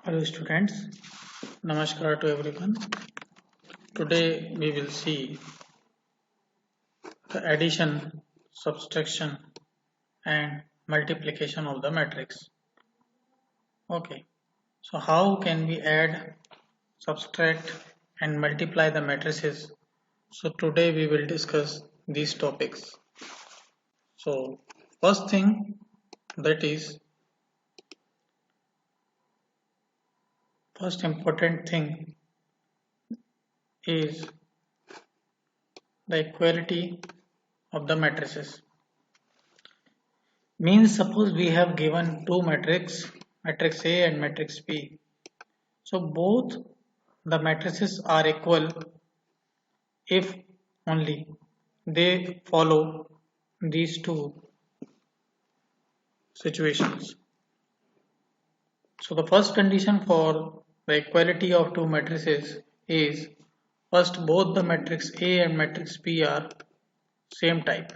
Hello students, Namaskar to everyone. Today we will see the addition, subtraction and multiplication of the matrix. Okay, so how can we add, subtract and multiply the matrices? So today we will discuss these topics. So first thing that is first important thing is the equality of the matrices. Means suppose we have given two matrix, matrix A and matrix B. So both the matrices are equal if only they follow these two situations. So the first condition for the equality of two matrices is first both the matrix A and matrix B are same type.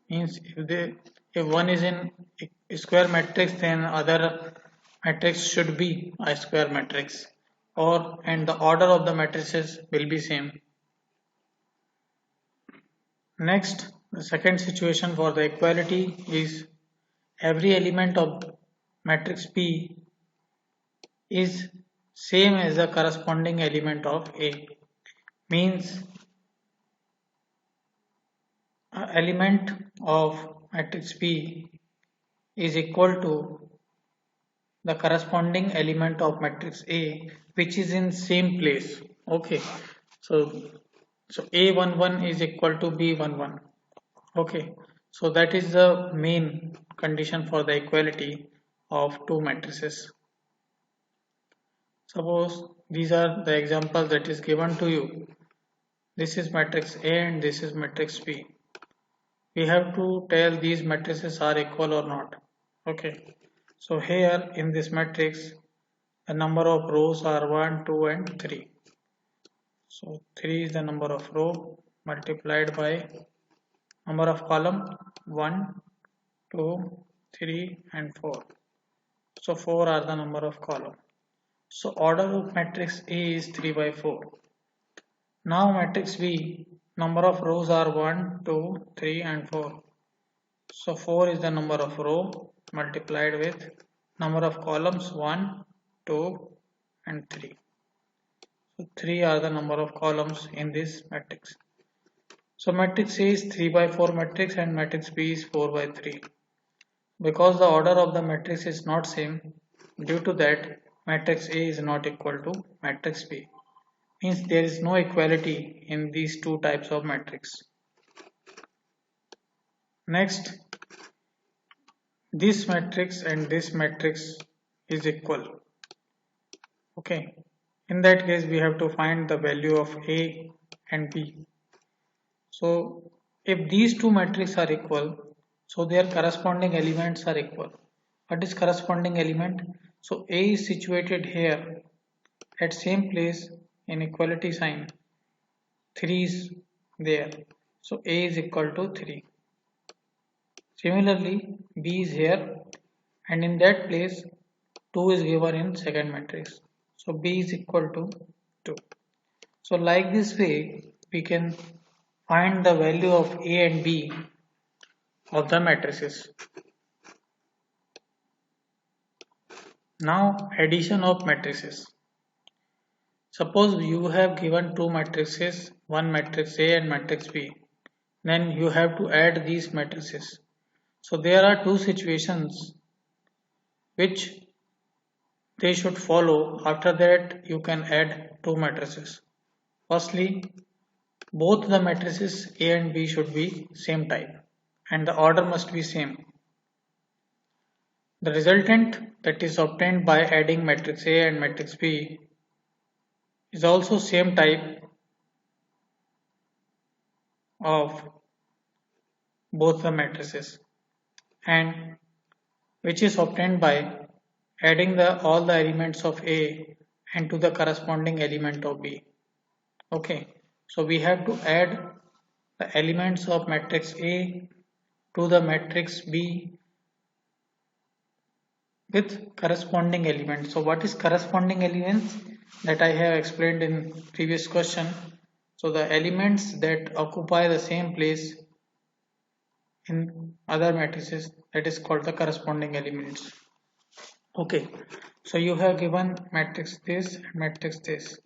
Means if one is in a square matrix, then other matrix should be a square matrix, or and the order of the matrices will be same. Next, the second situation for the equality is every element of matrix P is same as the corresponding element of A. Means element of matrix P is equal to the corresponding element of matrix A, which is in same place. Okay, so A11 is equal to B11. Okay, so that is the main condition for the equality of two matrices. Suppose these are the examples that is given to you. This is matrix A and this is matrix B. We have to tell these matrices are equal or not. Okay, so here in this matrix the number of rows are 1, 2 and 3. So 3 is the number of row multiplied by number of column 1, 2, 3 and 4. So 4 are the number of column. So order of matrix A is 3 by 4. Now matrix B, number of rows are 1, 2, 3 and 4. So 4 is the number of row multiplied with number of columns 1, 2 and 3. So 3 are the number of columns in this matrix. So matrix A is 3 by 4 matrix and matrix B is 4 by 3. Because the order of the matrix is not same, due to that matrix A is not equal to matrix B. Means there is no equality in these two types of matrix. Next, this matrix and this matrix is equal. Okay, in that case we have to find the value of A and B. So if these two matrices are equal, so their corresponding elements are equal. What is corresponding element? So A is situated here at same place in equality sign. 3 is there. So A is equal to 3. Similarly, B is here and in that place 2 is given in second matrix. So B is equal to 2. So like this way we can find the value of A and B of the matrices. Now addition of matrices. Suppose you have given two matrices, one matrix A and matrix B. Then you have to add these matrices. So there are two situations which they should follow. After that you can add two matrices. Firstly, both the matrices A and B should be same type and the order must be same. The resultant that is obtained by adding matrix A and matrix B is also same type of both the matrices and which is obtained by adding all the elements of A and to the corresponding element of B. Okay, so we have to add the elements of matrix A to the matrix B with corresponding elements. So what is corresponding elements? That I have explained in previous question. So the elements that occupy the same place in other matrices, that is called the corresponding elements. Okay, so you have given matrix this and matrix this,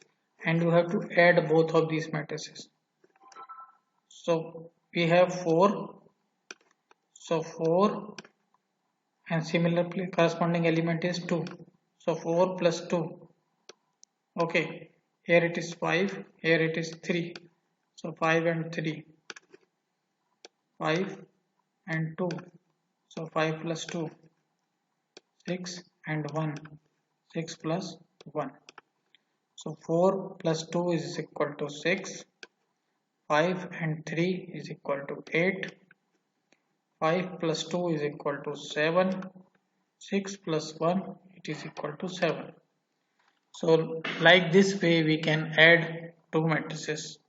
and you have to add both of these matrices. So we have 4, so 4, and similarly corresponding element is 2, so 4 plus 2. Okay, here it is 5, here it is 3, so 5 and 3, 5 and 2, so 5 plus 2, 6 and 1, 6 plus 1. So 4 plus 2 is equal to 6, 5 and 3 is equal to 8, 5 plus 2 is equal to 7, 6 plus 1 it is equal to 7. So like this way we can add two matrices.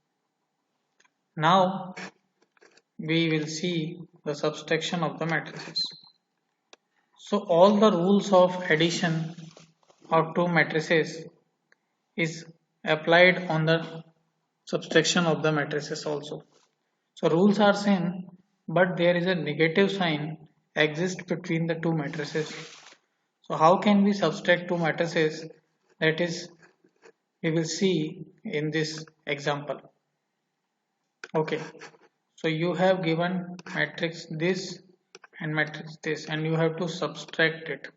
Now we will see the subtraction of the matrices. So all the rules of addition of two matrices is applied on the subtraction of the matrices also. So rules are same, but there is a negative sign exists between the two matrices. So how can we subtract two matrices? That is, we will see in this example. Okay, so you have given matrix this and matrix this, and you have to subtract it.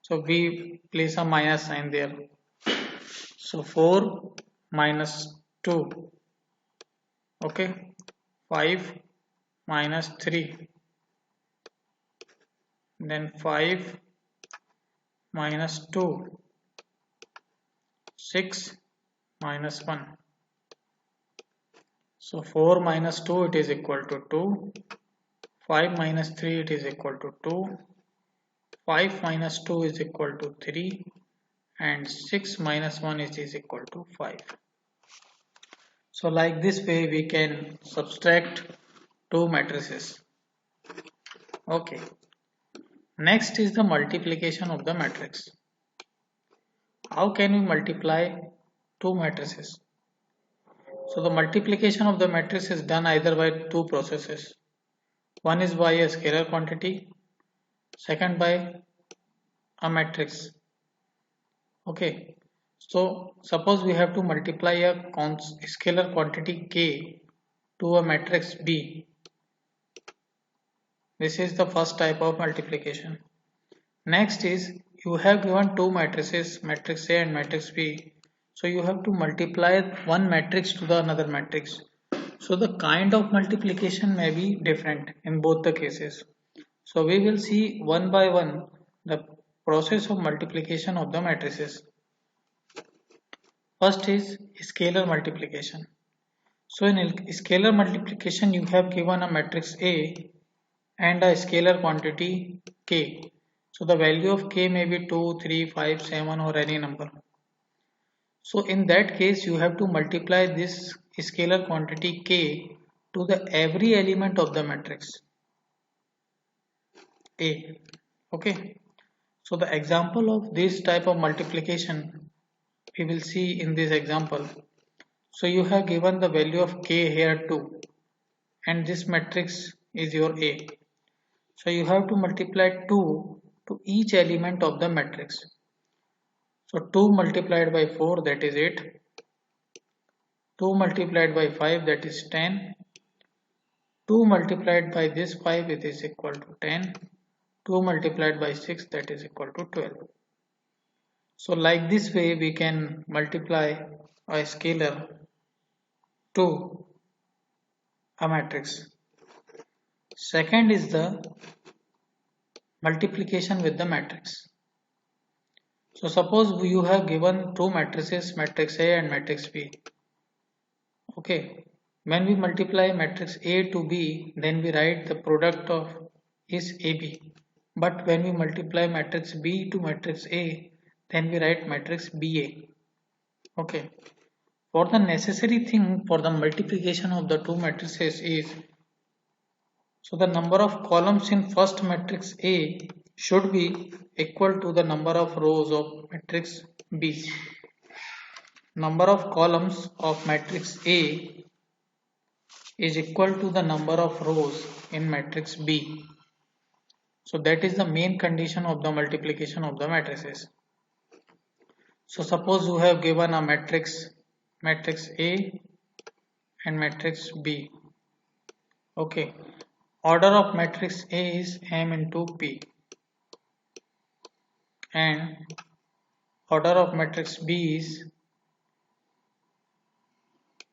So we place a minus sign there. So 4 minus 2. Okay, 5 minus 3. Then 5 minus 2. 6 minus 1. So 4 minus 2 it is equal to 2. 5 minus 3 it is equal to 2. 5 minus 2 is equal to 3. And 6 minus 1 is equal to 5. So like this way we can subtract two matrices. Okay. Next is the multiplication of the matrix. How can we multiply two matrices? So the multiplication of the matrix is done either by two processes. One is by a scalar quantity, second by a matrix. Okay, so suppose we have to multiply a scalar quantity K to a matrix B. This is the first type of multiplication. Next is you have given two matrices, matrix A and matrix B. So you have to multiply one matrix to the another matrix. So the kind of multiplication may be different in both the cases. So we will see one by one the process of multiplication of the matrices. First is scalar multiplication. So in scalar multiplication you have given a matrix A and a scalar quantity K. So the value of K may be 2, 3, 5, 7 or any number. So in that case you have to multiply this scalar quantity K to the every element of the matrix A. Okay. So the example of this type of multiplication we will see in this example. So you have given the value of K here 2 and this matrix is your A. So you have to multiply 2 to each element of the matrix. So 2 multiplied by 4 that is 8. 2 multiplied by 5 that is 10. 2 multiplied by this 5 it is equal to 10. 2 multiplied by 6 that is equal to 12. So like this way we can multiply a scalar to a matrix. Second is the multiplication with the matrix. So suppose you have given two matrices, matrix A and matrix B. Okay, when we multiply matrix A to B, then we write the product of is AB. But when we multiply matrix B to matrix A, then we write matrix BA. Okay, for the necessary thing for the multiplication of the two matrices is, so the number of columns in first matrix A should be equal to the number of rows of matrix B. Number of columns of matrix A is equal to the number of rows in matrix B. So that is the main condition of the multiplication of the matrices. So suppose you have given a matrix A and matrix B. Okay, order of matrix A is M into P and order of matrix B is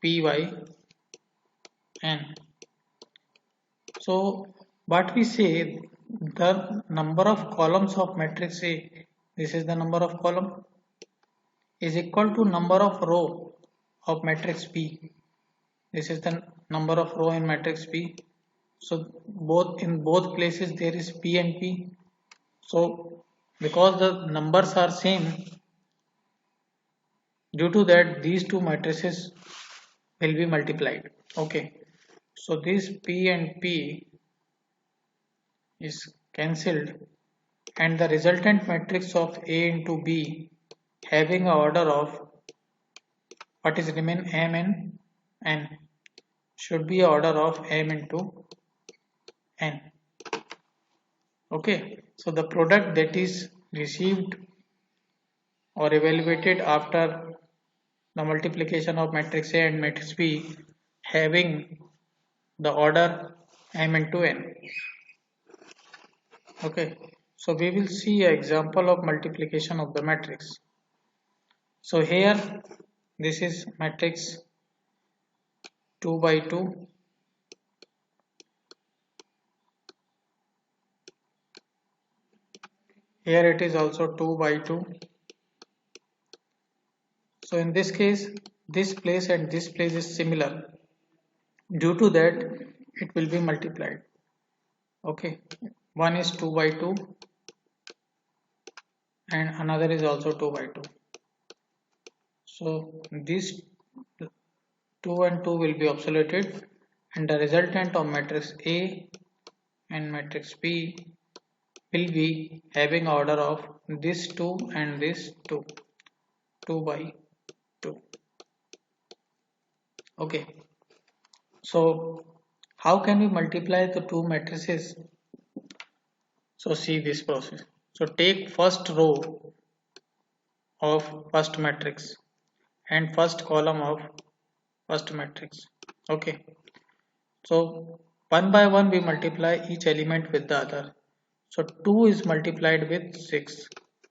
P by N. So what we say, the number of columns of matrix A, this is the number of column, is equal to number of row of matrix B. This is the number of row in matrix B. So in both places there is P and P. So because the numbers are same, due to that these two matrices will be multiplied. Okay. So this P and P is cancelled and the resultant matrix of A into B having a order of what is remain M and N should be a order of M into N. Okay, so the product that is received or evaluated after the multiplication of matrix A and matrix B having the order M into N. Okay, so we will see an example of multiplication of the matrix. So here this is matrix 2 by 2. Here it is also 2 by 2. So in this case, this place and this place is similar. Due to that, it will be multiplied. Okay, one is 2 by 2 and another is also 2 by 2. So these 2 and 2 will be obsoleted and the resultant of matrix A and matrix B will be having order of this 2 and this 2, 2 by 2. Okay, so how can we multiply the two matrices? So see this process. So take first row of first matrix and first column of first matrix. Okay, so one by one we multiply each element with the other. So 2 is multiplied with 6.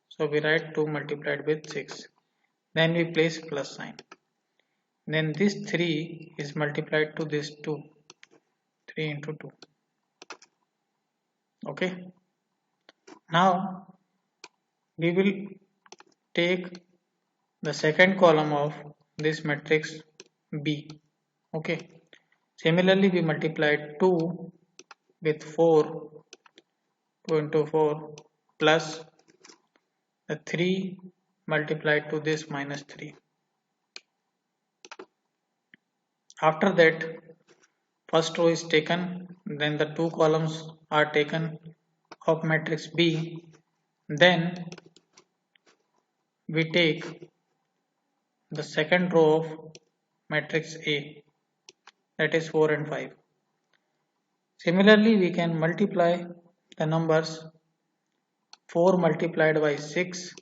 So we write 2 multiplied with 6. Then we place plus sign. Then this 3 is multiplied to this 2. 3 into 2. Okay. Now we will take the second column of this matrix B. Okay. Similarly, we multiplied 2 with 4, 2 into 4 plus the 3 multiplied to this minus 3. After that, first row is taken, then the two columns are taken of matrix B. Then we take the second row of matrix A, that is 4 and 5. Similarly, we can multiply the numbers 4 multiplied by 6,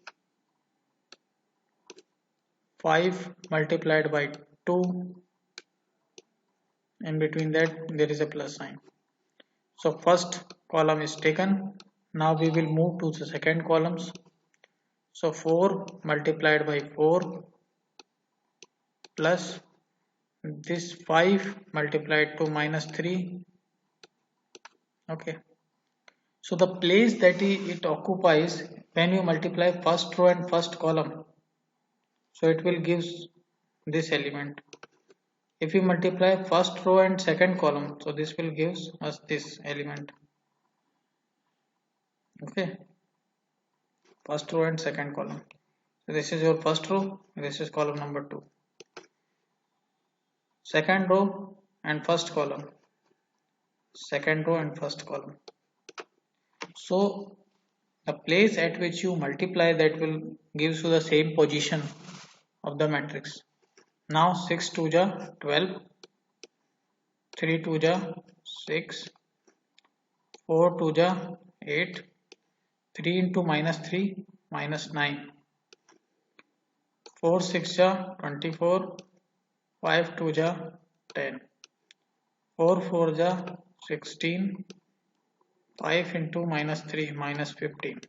5 multiplied by 2, in between that there is a plus sign. So first column is taken. Now we will move to the second columns. So 4 multiplied by 4 plus this 5 multiplied to minus 3. Okay. So the place that it occupies when you multiply first row and first column, so it will give this element. If you multiply first row and second column, so this will give us this element. Okay, first row and second column. So this is your first row, this is column number 2. Second row and first column, second row and first column. So the place at which you multiply, that will gives you the same position of the matrix. Now 6 2 ja 12, 3 2 ja 6, 4 2 ja 8, 3 into minus 3 minus 9, 4 6 ja 24, 5 2 ja 10, 4 4 ja 16, 5 into minus 3 minus 15.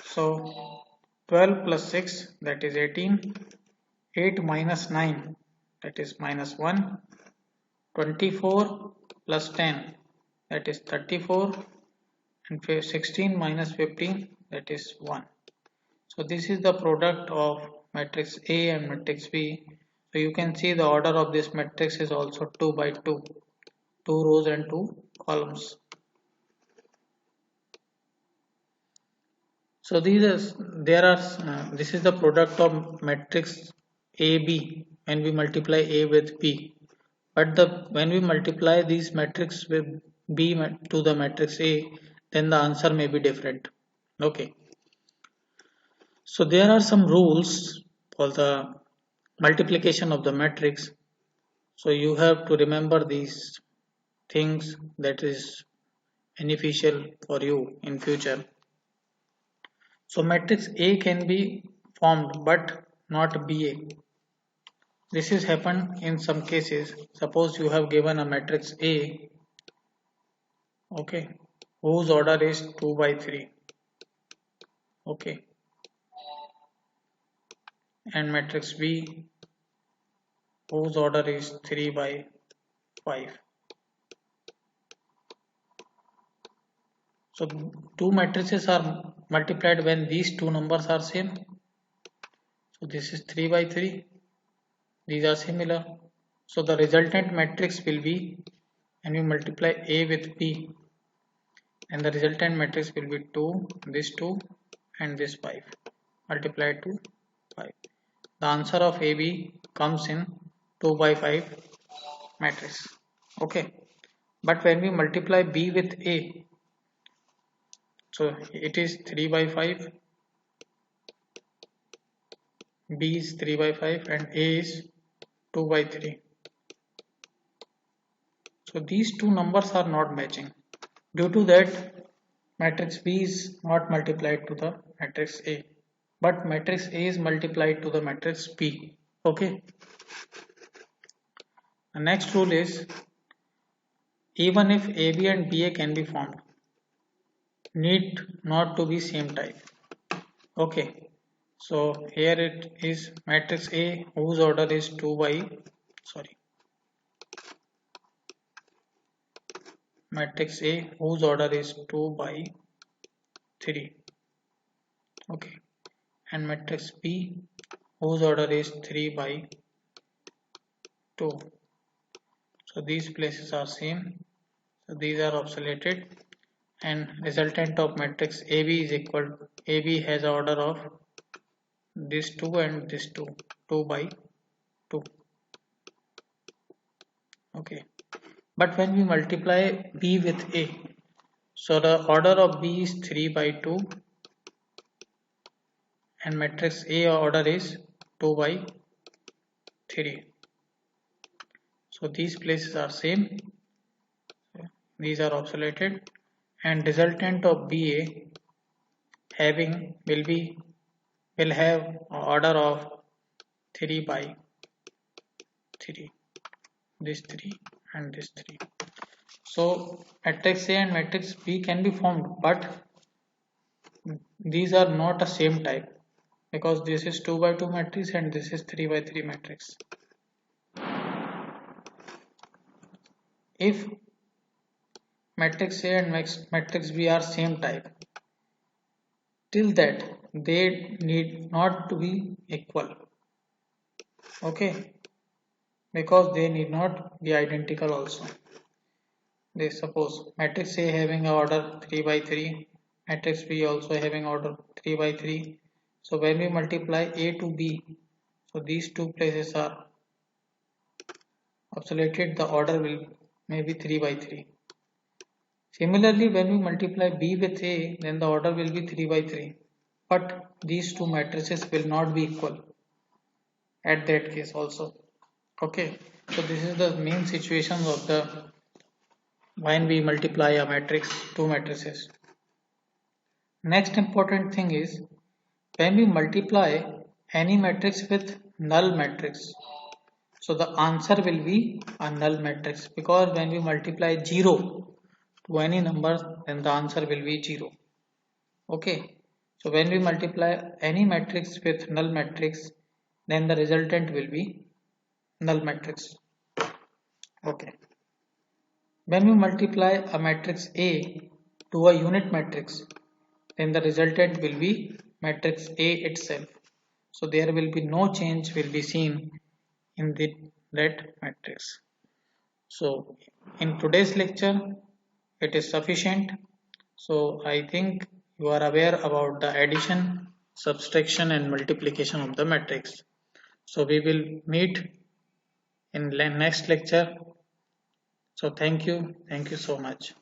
So 12 plus 6, that is 18, 8 minus 9, that is minus 1, 24 plus 10, that is 34, and 16 minus 15, that is 1. So this is the product of matrix A and matrix B. So you can see the order of this matrix is also 2 by 2, 2 rows and 2 columns. So this is the product of matrix AB when we multiply A with B. But when we multiply these matrix with B to the matrix A, then the answer may be different. Okay. So there are some rules for the multiplication of the matrix. So you have to remember these things that is beneficial for you in future. So matrix A can be formed but not BA. This is happened in some cases. Suppose you have given a matrix A, okay, whose order is 2 by 3, okay, and matrix B whose order is 3 by 5. So two matrices are multiplied when these two numbers are same. So this is 3 by 3. These are similar. So the resultant matrix will be, and you multiply A with B, and the resultant matrix will be 2, this 2 and this 5 multiplied to 5. The answer of AB comes in 2 by 5 matrix. Okay. But when we multiply B with A, so it is 3 by 5, B is 3 by 5 and A is 2 by 3. So these two numbers are not matching. Due to that, matrix B is not multiplied to the matrix A, but matrix A is multiplied to the matrix B. Okay. The next rule is, even if AB and BA can be formed, need not to be same type. Okay. So here it is matrix A whose order is 2 by, matrix A whose order is 2 by 3, okay, and matrix B whose order is 3 by 2. So these places are same, so these are obsoleted, and resultant of matrix AB is equal, AB has order of this 2 and this 2, 2 by 2, okay. But when we multiply B with A, so the order of B is 3 by 2 and matrix A order is 2 by 3. So these places are same, these are obsoleted, and resultant of BA will have order of 3 by 3, this 3 and this 3. So matrix A and matrix B can be formed, but these are not a same type, because this is 2 by 2 matrix and this is 3 by 3 matrix. If matrix A and matrix B are same type, till that they need not to be equal, okay, because they need not be identical also. They suppose matrix A having a order 3 by 3, matrix B also having order 3 by 3. So when we multiply A to B, so these two places are obsoleted, the order may be 3 by 3. Similarly, when we multiply B with A, then the order will be 3 by 3. But these two matrices will not be equal at that case also. Okay, so this is the main situation of the when we multiply a matrix, two matrices. Next important thing is when we multiply any matrix with null matrix. So the answer will be a null matrix because when we multiply 0 to any number, then the answer will be 0. Okay. So when we multiply any matrix with null matrix, then the resultant will be null matrix. Okay. When we multiply a matrix A to a unit matrix, then the resultant will be matrix A itself. So there will be no change will be seen in that matrix. So in today's lecture, it is sufficient. So I think you are aware about the addition, subtraction and multiplication of the matrix. So we will meet in next lecture. So thank you so much.